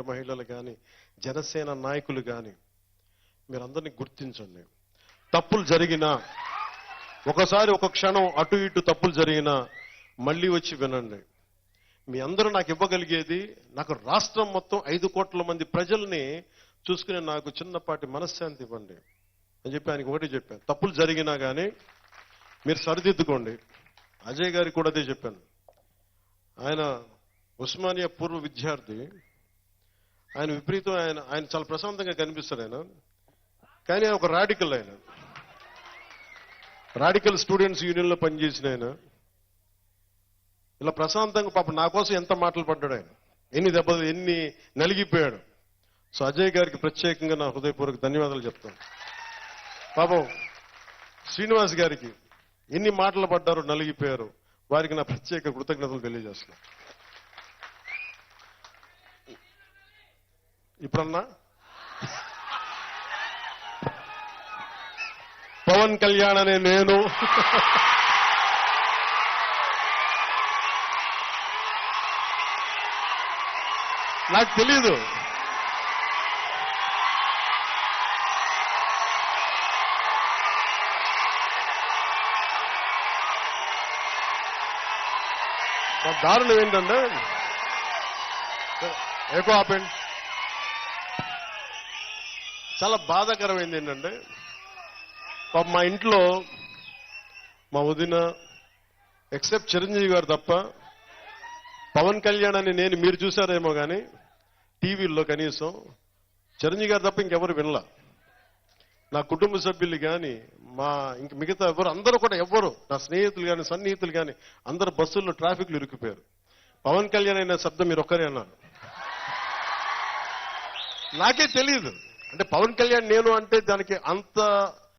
మహిళలు కానీ, జనసేన నాయకులు కానీ మీరందరినీ గుర్తించండి. తప్పులు జరిగినా, ఒకసారి ఒక క్షణం అటు ఇటు తప్పులు జరిగినా మళ్ళీ వచ్చి వినండి. మీ అందరూ నాకు ఇవ్వగలిగేది, నాకు రాష్ట్రం మొత్తం 5 కోట్ల మంది ప్రజల్ని చూసుకుని నాకు చిన్నపాటి మనశ్శాంతి ఇవ్వండి అని చెప్పి ఆయనకి ఒకటి చెప్పాను. తప్పులు జరిగినా కానీ మీరు సరిదిద్దుకోండి. అజయ్ గారికి కూడా అదే చెప్పాను. ఆయన ఉస్మానియా పూర్వ విద్యార్థి. ఆయన విపరీతం, ఆయన చాలా ప్రశాంతంగా కనిపిస్తాడు ఆయన, కానీ ఆయన ఒక రాడికల్. ఆయన రాడికల్ స్టూడెంట్స్ యూనియన్లో పనిచేసిన ఆయన ఇలా ప్రశాంతంగా పాపం నా కోసం ఎంత మాటలు పడ్డాడు ఆయన, ఎన్ని దెబ్బలు, ఎన్ని నలిగిపోయాడు. సో అజయ్ గారికి ప్రత్యేకంగా నా హృదయపూర్వక ధన్యవాదాలు చెప్తాను. పాపం శ్రీనివాస్ గారికి ఎన్ని మాటలు పడ్డారో, నలిగిపోయారు, వారికి నా ప్రత్యేక కృతజ్ఞతలు తెలియజేస్తున్నాను. ఇప్పుడన్నా పవన్ కళ్యాణ్ అనే నేను నాకు తెలీదు. దారుణం ఏంటంటే, ఎక్కువ ఆపండి, చాలా బాధాకరమైంది ఏంటంటే, మా ఇంట్లో మా వదిన ఎక్సెప్ట్ చిరంజీవి గారు తప్ప పవన్ కళ్యాణ్ అని నేను, మీరు చూసారేమో కానీ టీవీల్లో కనీసం చిరంజీవి గారు తప్ప ఇంకెవరు వినలా. నా కుటుంబ సభ్యులు కానీ, ఇంక మిగతా ఎవరు, అందరూ కూడా ఎవ్వరు, నా స్నేహితులు కానీ సన్నిహితులు కానీ అందరు బస్సుల్లో ట్రాఫిక్లు ఇరుక్కుపోయారు. పవన్ కళ్యాణ్ అయిన శబ్దం మీరు ఒక్కరే అన్నారు. నాకే తెలియదు. అంటే పవన్ కళ్యాణ్ నేను అంటే దానికి అంత